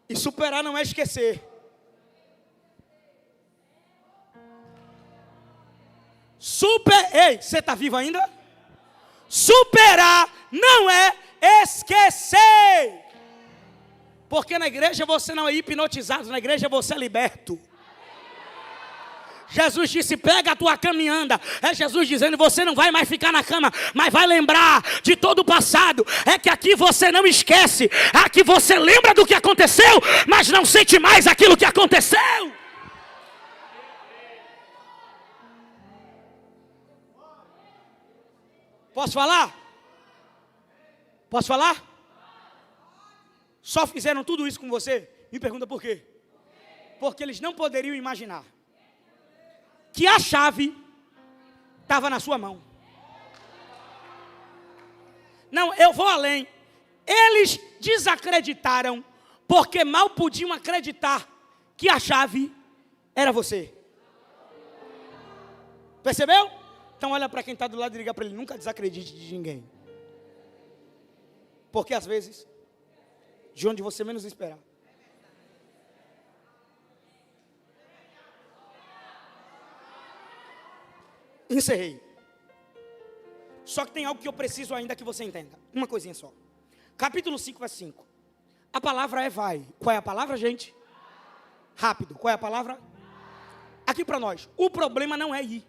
E superar não é esquecer. Ei, você está vivo ainda? Superar não é esquecer. Porque na igreja você não é hipnotizado, na igreja você é liberto. Jesus disse: pega a tua cama e anda. É Jesus dizendo: você não vai mais ficar na cama, mas vai lembrar de todo o passado. É que aqui você não esquece. Aqui você lembra do que aconteceu, mas não sente mais aquilo que aconteceu. Posso falar? Só fizeram tudo isso com você? Me pergunta por quê? Porque eles não poderiam imaginar que a chave estava na sua mão. Não, eu vou além. Eles desacreditaram porque mal podiam acreditar que a chave era você. Percebeu? Então olha para quem está do lado e diga para ele: nunca desacredite de ninguém. Porque às vezes, de onde você menos esperar. Encerrei. Só que tem algo que eu preciso ainda que você entenda. Uma coisinha só. Capítulo 5, verso 5. A palavra é vai. Qual é a palavra, gente? Rápido. Qual é a palavra? Aqui para nós. O problema não é ir.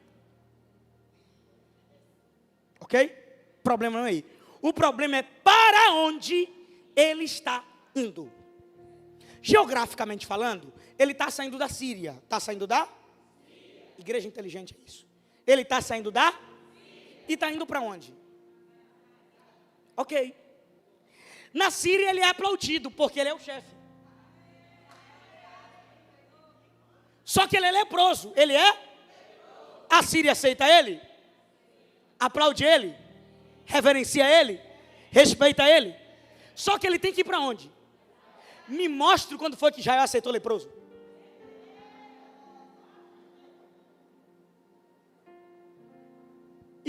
Ok? O problema não é ir. O problema é para onde ele está indo. Geograficamente falando, ele está saindo da Síria. Está saindo da? Igreja inteligente é isso. Ele está saindo da? E está indo para onde? Ok. Na Síria ele é aplaudido, porque ele é o chefe. Só que ele é leproso. Ele é? A Síria aceita ele? Aplaude ele? Reverencia ele? Respeita ele? Só que ele tem que ir para onde? Me mostre quando foi que Israel aceitou leproso.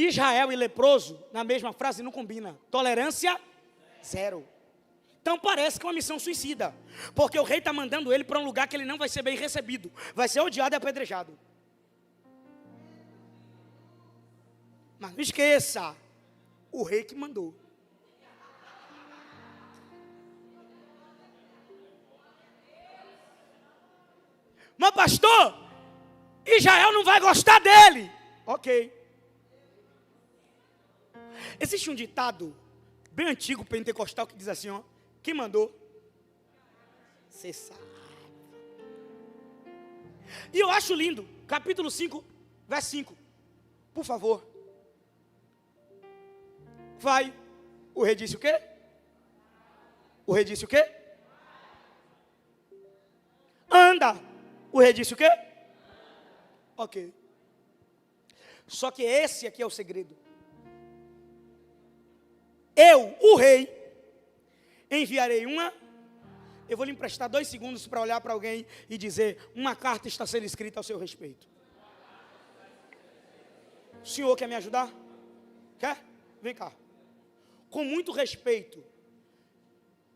Israel e leproso, na mesma frase, não combina. Tolerância, zero. Então parece que é uma missão suicida, porque o rei está mandando ele para um lugar que ele não vai ser bem recebido, vai ser odiado e apedrejado. Mas não esqueça, o rei que mandou. Mas pastor, Israel não vai gostar dele. Ok. Existe um ditado bem antigo pentecostal que diz assim, ó: quem mandou? Você sabe. E eu acho lindo, capítulo 5, verso 5. Por favor. Vai. O rei disse o quê? O rei disse o quê? Anda. O rei disse o quê? Ok. Só que esse aqui é o segredo. Eu, o rei, enviarei uma. Eu vou lhe emprestar 2 segundos para olhar para alguém e dizer: uma carta está sendo escrita ao seu respeito. O senhor quer me ajudar? Quer? Vem cá. Com muito respeito.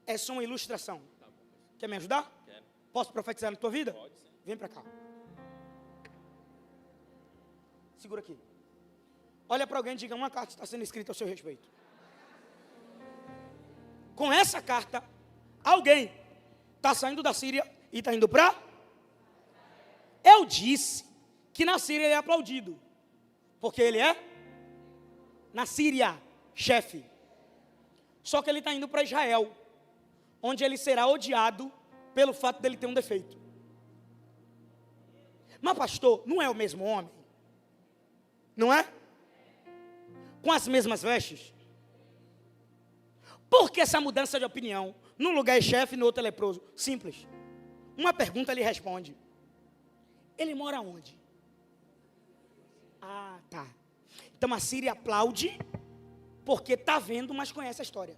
É só uma ilustração. Quer me ajudar? Quero. Posso profetizar na tua vida? Pode sim. Vem para cá. Segura aqui. Olha para alguém e diga: uma carta está sendo escrita ao seu respeito. Com essa carta, alguém está saindo da Síria e está indo para... Eu disse que na Síria ele é aplaudido, porque ele é, na Síria, chefe. Só que ele está indo para Israel, onde ele será odiado pelo fato dele ter um defeito. Mas pastor, não é o mesmo homem? Não é? Com as mesmas vestes? Por que essa mudança de opinião? Num lugar é chefe, no outro é leproso. Simples. Uma pergunta ele responde. Ele mora onde? Ah, tá. Então a Síria aplaude porque está vendo, mas conhece a história.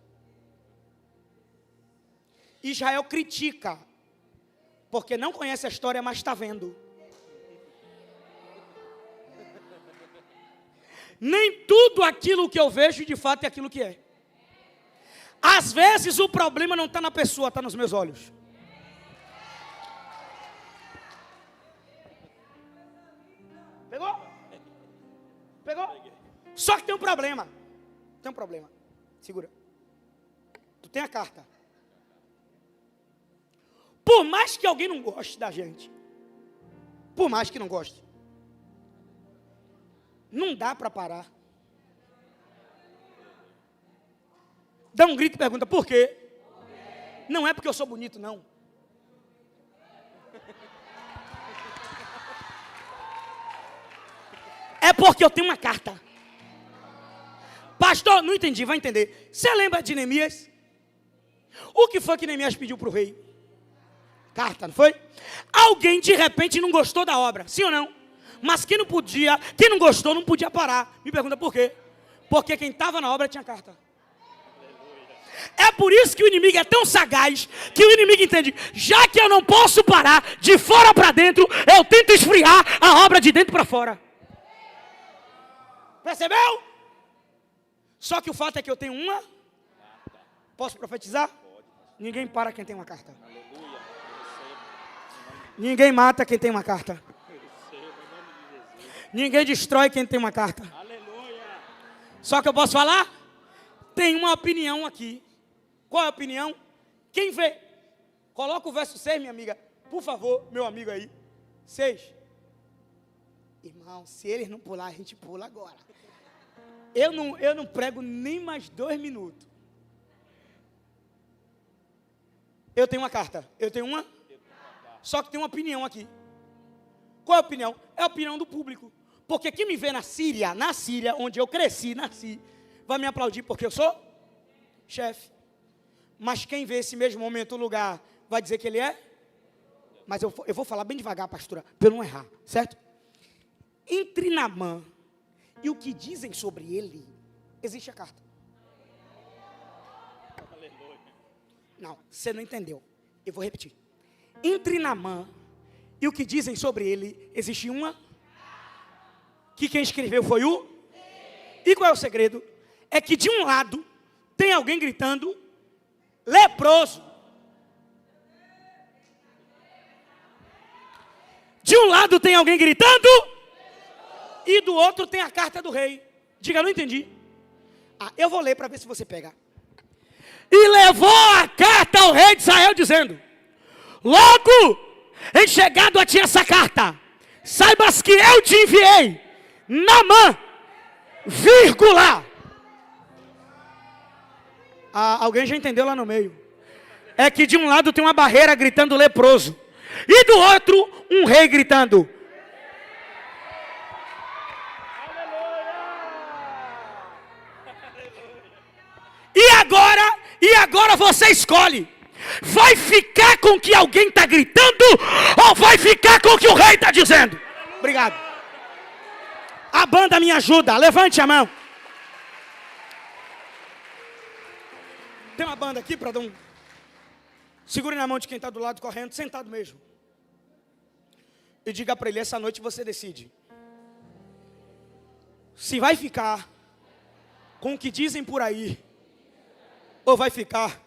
Israel critica porque não conhece a história, mas está vendo. Nem tudo aquilo que eu vejo de fato é aquilo que é. Às vezes o problema não está na pessoa, está nos meus olhos. Pegou? Pegou? Só que tem um problema. Tem um problema. Segura. Tu tem a carta. Por mais que alguém não goste da gente, por mais que não goste, não dá para parar. Dá um grito e pergunta: por quê? Não é porque eu sou bonito, não. É porque eu tenho uma carta. Pastor, não entendi, vai entender. Você lembra de Neemias? O que foi que Neemias pediu para o rei? Carta, não foi? Alguém de repente não gostou da obra, sim ou não? Mas quem não podia, quem não gostou não podia parar. Me pergunta por quê? Porque quem estava na obra tinha carta. É por isso que o inimigo é tão sagaz, que o inimigo entende: já que eu não posso parar de fora para dentro, eu tento esfriar a obra de dentro para fora. Percebeu? Só que o fato é que eu tenho uma. Posso profetizar? Ninguém para quem tem uma carta. Ninguém mata quem tem uma carta. Ninguém destrói quem tem uma carta. Só que eu posso falar? Tem uma opinião aqui. Qual é a opinião? Quem vê? Coloca o verso 6, minha amiga. Por favor, meu amigo aí. 6. Irmão, se eles não pular, a gente pula agora. Eu não prego nem mais 2 minutos. Eu tenho uma carta. Eu tenho uma? Só que tem uma opinião aqui. Qual é a opinião? É a opinião do público. Porque quem me vê na Síria, onde eu cresci, nasci, vai me aplaudir porque eu sou chefe. Mas quem vê esse mesmo momento, o lugar, vai dizer que ele é? Mas eu vou falar bem devagar, pastora, para eu não errar, certo? Entre Naamã e o que dizem sobre ele, existe a carta. Não, você não entendeu. Eu vou repetir. Entre Naamã e o que dizem sobre ele, existe uma. Que quem escreveu foi o? E qual é o segredo? É que de um lado tem alguém gritando: leproso. De um lado tem alguém gritando, e do outro tem a carta do rei. Diga, não entendi. Eu vou ler para ver se você pega. E levou a carta ao rei de Israel, dizendo: logo em chegado a ti essa carta, saibas que eu te enviei, Naamã, vírgula. Alguém já entendeu lá no meio? É que de um lado tem uma barreira gritando leproso, e do outro um rei gritando. E agora você escolhe. Vai ficar com o que alguém está gritando ou vai ficar com o que o rei está dizendo? Obrigado. A banda me ajuda. Levante a mão. Tem uma banda aqui para dar um... Segure na mão de quem está do lado correndo, sentado mesmo. E diga para ele, essa noite você decide. Se vai ficar com o que dizem por aí, ou vai ficar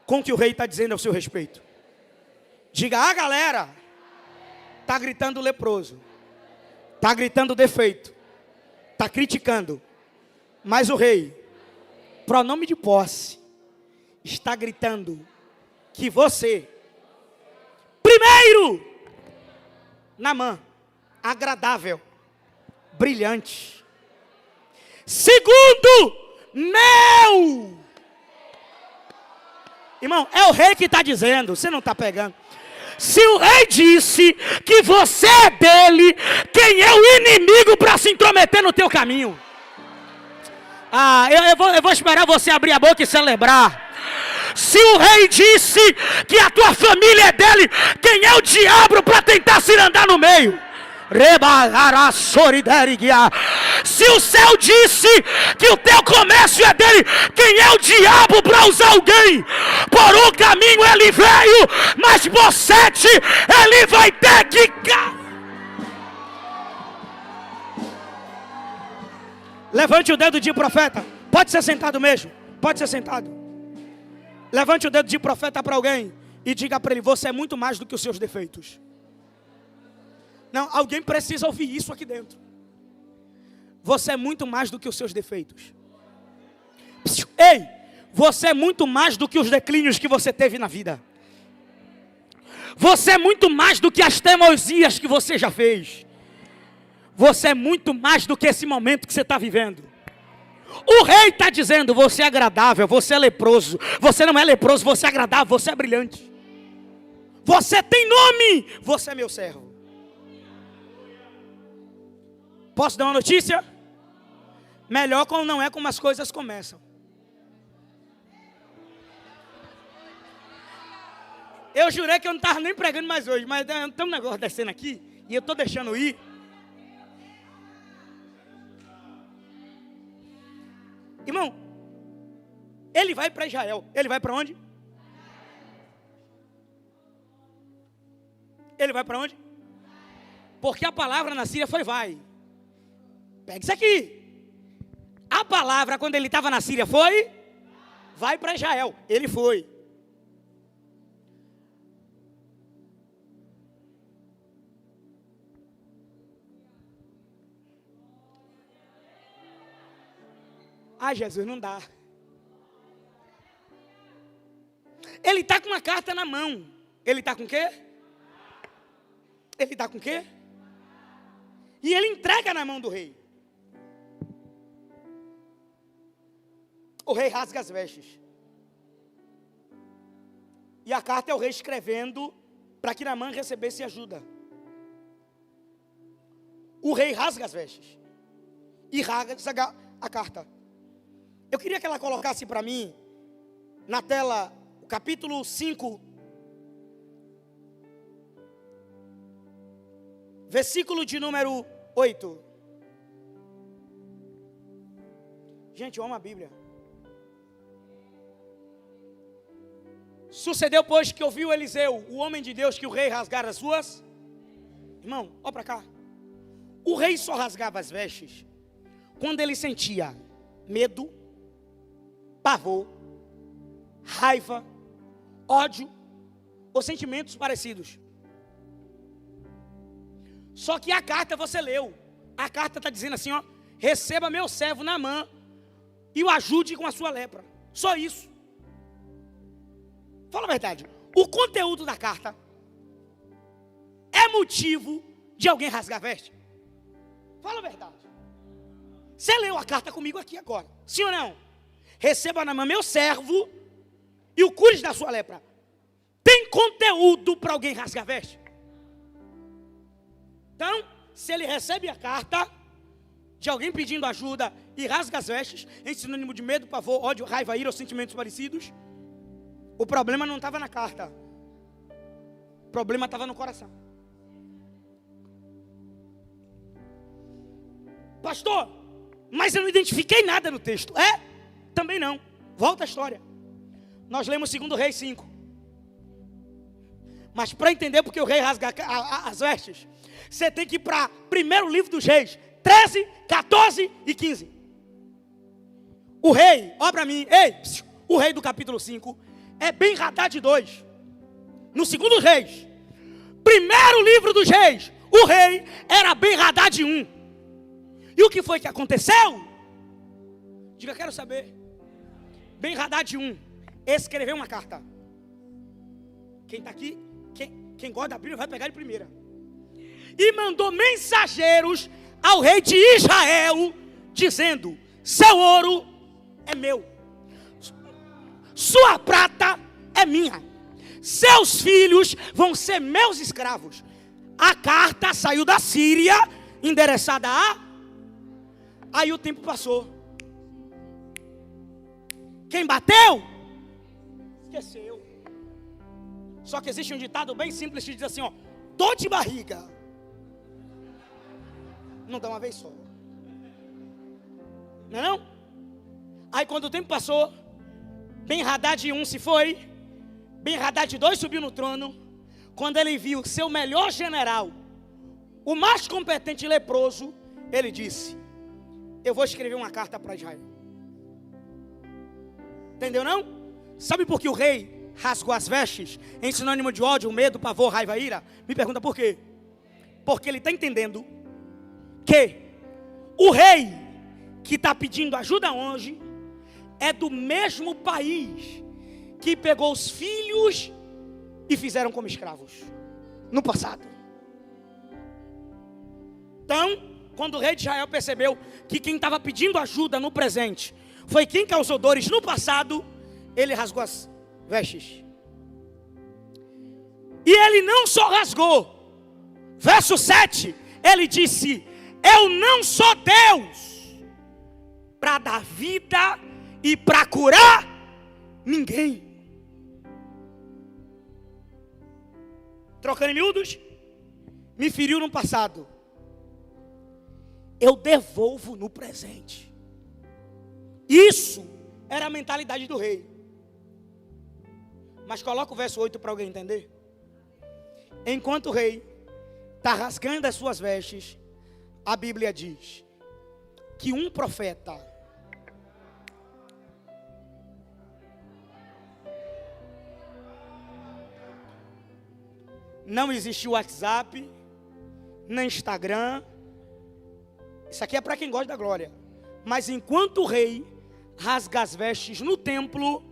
com o que o rei está dizendo ao seu respeito. Diga, galera, está gritando leproso, está gritando defeito, está criticando, mas o rei, pronome de posse, está gritando que você, primeiro, Naamã, agradável, brilhante. Segundo, meu. Irmão, é o rei que está dizendo, você não está pegando. Se o rei disse que você é dele, quem é o inimigo para se intrometer no teu caminho? Eu vou esperar você abrir a boca e celebrar. Se o rei disse que a tua família é dele, quem é o diabo para tentar se andar no meio? Se o céu disse que o teu comércio é dele, quem é o diabo para usar alguém? Por um caminho ele veio, mas por 7 ele vai ter que... Levante o dedo de profeta. Pode ser sentado mesmo. Pode ser sentado. Levante o dedo de profeta para alguém e diga para ele, você é muito mais do que os seus defeitos. Não, alguém precisa ouvir isso aqui dentro. Você é muito mais do que os seus defeitos. Ei, você é muito mais do que os declínios que você teve na vida. Você é muito mais do que as teimosias que você já fez. Você é muito mais do que esse momento que você está vivendo. O rei está dizendo, você é agradável, você é leproso. Você não é leproso, você é agradável, você é brilhante. Você tem nome, você é meu servo. Posso dar uma notícia? Melhor quando não é como as coisas começam. Eu jurei que eu não estava nem pregando mais hoje, mas tem um negócio descendo aqui, e eu estou deixando ir. Irmão, ele vai para Israel. Ele vai para onde? Ele vai para onde? Porque a palavra na Síria foi vai. Pega isso aqui. A palavra quando ele estava na Síria foi vai para Israel. Ele foi. Jesus, não dá. Ele está com uma carta na mão. Ele está com o quê? Ele está com o quê? E ele entrega na mão do rei. O rei rasga as vestes. E a carta é o rei escrevendo para que Naamã recebesse ajuda. O rei rasga as vestes. E rasga a carta. Eu queria que ela colocasse para mim, na tela, o capítulo 5, versículo de número 8. Gente, eu amo a Bíblia. Sucedeu, pois, que ouviu Eliseu, o homem de Deus, que o rei rasgara as suas... Irmão, olha para cá. O rei só rasgava as vestes quando ele sentia medo, pavor, raiva, ódio ou sentimentos parecidos. Só que a carta você leu. A carta está dizendo assim, ó: receba meu servo Naamã e o ajude com a sua lepra. Só isso. Fala a verdade. O conteúdo da carta é motivo de alguém rasgar a veste? Fala a verdade. Você leu a carta comigo aqui agora, sim ou não? Receba Naamã meu servo e o cure da sua lepra. Tem conteúdo para alguém rasgar a veste? Então, se ele recebe a carta de alguém pedindo ajuda e rasga as vestes, em sinônimo de medo, pavor, ódio, raiva, ira ou sentimentos parecidos, o problema não estava na carta. O problema estava no coração. Pastor, mas eu não identifiquei nada no texto. Também não. Volta a história. Nós lemos 2 Reis 5. Mas para entender porque o rei rasga as vestes, você tem que ir para primeiro livro dos reis, 13, 14 e 15. O rei, olha para mim, o rei do capítulo 5 é Ben-Hadad 2. No 2 Reis, primeiro livro dos reis, o rei era Ben-Hadad 1. E o que foi que aconteceu? Diga, quero saber. Ben-Hadad 1 escreveu uma carta. Quem está aqui, quem gosta da Bíblia vai pegar de primeira. E mandou mensageiros ao rei de Israel, dizendo: seu ouro é meu, sua prata é minha, seus filhos vão ser meus escravos. A carta saiu da Síria, endereçada a... Aí o tempo passou. Quem bateu, esqueceu. Só que existe um ditado bem simples que diz assim, ó: dor de barriga não dá uma vez só. Não é não? Aí quando o tempo passou, Ben-Hadad 1 se foi, Ben-Hadad 2 subiu no trono. Quando ele viu seu melhor general, o mais competente leproso, ele disse: eu vou escrever uma carta para Israel. Entendeu não? Sabe por que o rei rasgou as vestes em sinônimo de ódio, medo, pavor, raiva, ira? Me pergunta por quê? Porque ele está entendendo que o rei que está pedindo ajuda hoje é do mesmo país que pegou os filhos e fizeram como escravos no passado. Então, quando o rei de Israel percebeu que quem estava pedindo ajuda no presente foi quem causou dores no passado, ele rasgou as vestes. E ele não só rasgou, verso 7, ele disse: eu não sou Deus para dar vida e para curar ninguém. Trocando em miúdos, me feriu no passado, eu devolvo no presente. Isso era a mentalidade do rei. Mas coloca o verso 8 para alguém entender. Enquanto o rei está rasgando as suas vestes, a Bíblia diz que um profeta não existe WhatsApp, nem Instagram. Isso aqui é para quem gosta da glória. Mas enquanto o rei rasga as vestes no templo,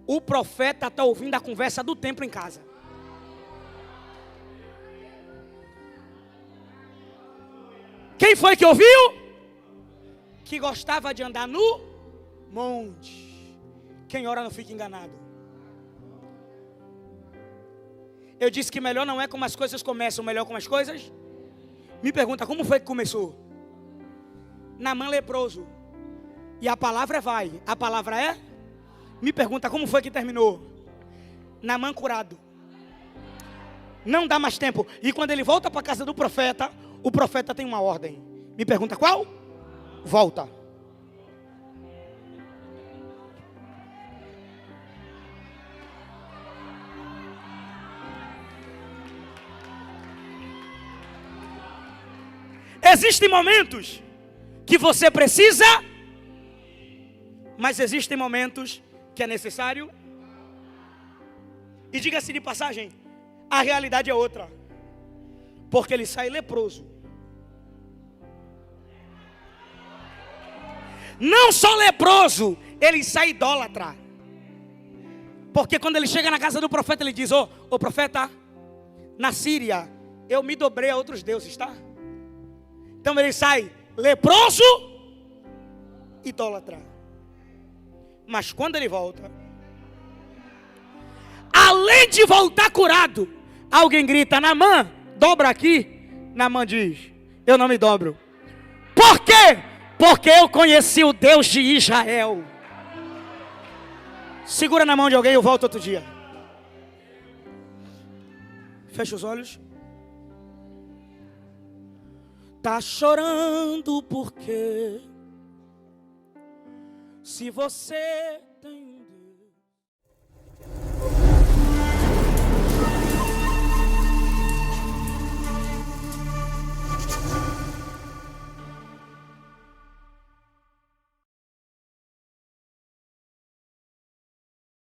o profeta está ouvindo a conversa do templo em casa. Quem foi que ouviu? Que gostava de andar no monte. Quem ora não fica enganado. Eu disse que melhor não é como as coisas começam, melhor como as coisas. Me pergunta, como foi que começou? Naamã leproso. E a palavra vai. A palavra é? Me pergunta, como foi que terminou? Naamã curado. Não dá mais tempo. E quando ele volta para a casa do profeta, o profeta tem uma ordem. Me pergunta qual? Volta. Existem momentos que você precisa, mas existem momentos que é necessário. E diga-se de passagem, a realidade é outra. Porque ele sai leproso. Não só leproso, ele sai idólatra. Porque quando ele chega na casa do profeta, ele diz: ô profeta, na Síria eu me dobrei a outros deuses, tá? Então ele sai leproso, idólatra. Mas quando ele volta, além de voltar curado, alguém grita: Naamã, dobra aqui. Naamã diz: eu não me dobro. Por quê? Porque eu conheci o Deus de Israel. Segura na mão de alguém, eu volto outro dia. Fecha os olhos. Tá chorando porque se você tem